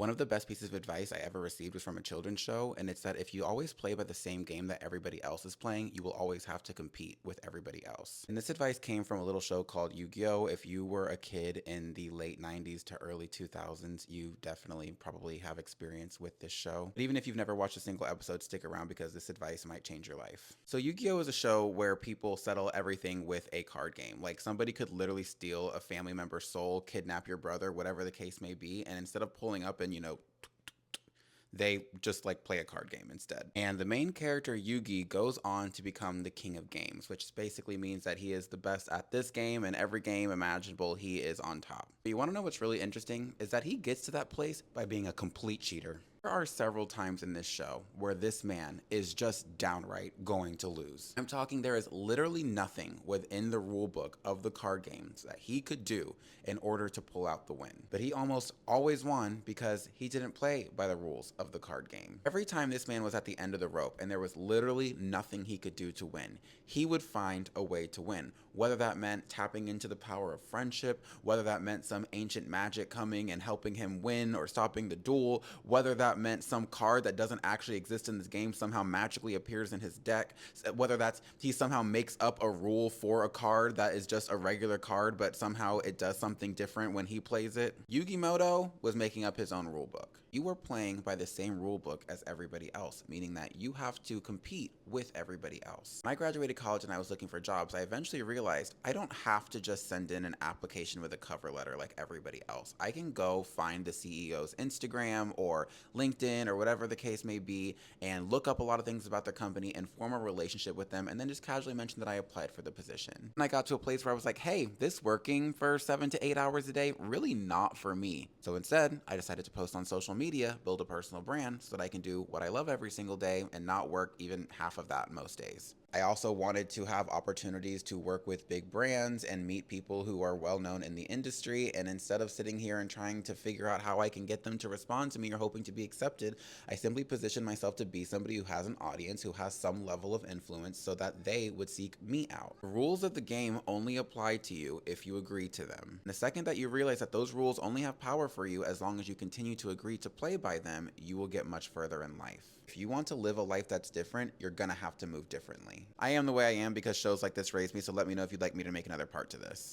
One of the best pieces of advice I ever received was from a children's show, and it's that if you always play by the same game that everybody else is playing, you will always have to compete with everybody else. And this advice came from a little show called Yu-Gi-Oh! If you were a kid in the late 90s to early 2000s, you definitely probably have experience with this show. But even if you've never watched a single episode, stick around because this advice might change your life. So Yu-Gi-Oh! Is a show where people settle everything with a card game. Like somebody could literally steal a family member's soul, kidnap your brother, whatever the case may be, and instead of pulling up and, they just like play a card game instead. And the main character, Yugi, goes on to become the king of games, which basically means that he is the best at this game, and every game imaginable, he is on top. But you want to know what's really interesting is that he gets to that place by being a complete cheater. There are several times in this show where this man is just downright going to lose. I'm talking there is literally nothing within the rule book of the card games that he could do in order to pull out the win. But he almost always won because he didn't play by the rules of the card game. Every time this man was at the end of the rope and there was literally nothing he could do to win, he would find a way to win. Whether that meant tapping into the power of friendship, whether that meant some ancient magic coming and helping him win or stopping the duel, whether that meant some card that doesn't actually exist in this game somehow magically appears in his deck, whether that's he somehow makes up a rule for a card that is just a regular card but somehow it does something different when he plays it. Yugi Muto was making up his own rule book. You were playing by the same rule book as everybody else, meaning that you have to compete with everybody else. When I graduated college and I was looking for jobs, I eventually realized I don't have to just send in an application with a cover letter like everybody else. I can go find the CEO's Instagram or LinkedIn or whatever the case may be and look up a lot of things about their company and form a relationship with them and then just casually mention that I applied for the position. And I got to a place where I was like, hey, this working for 7 to 8 hours a day, really not for me. So instead, I decided to post on social media, build a personal brand so that I can do what I love every single day and not work even half of that most days. I also wanted to have opportunities to work with big brands and meet people who are well known in the industry. And instead of sitting here and trying to figure out how I can get them to respond to me or hoping to be accepted, I simply position myself to be somebody who has an audience, who has some level of influence so that they would seek me out. The rules of the game only apply to you if you agree to them. And the second that you realize that those rules only have power for you as long as you continue to agree to play by them, you will get much further in life. If you want to live a life that's different, you're gonna have to move differently. I am the way I am because shows like this raised me, so let me know if you'd like me to make another part to this.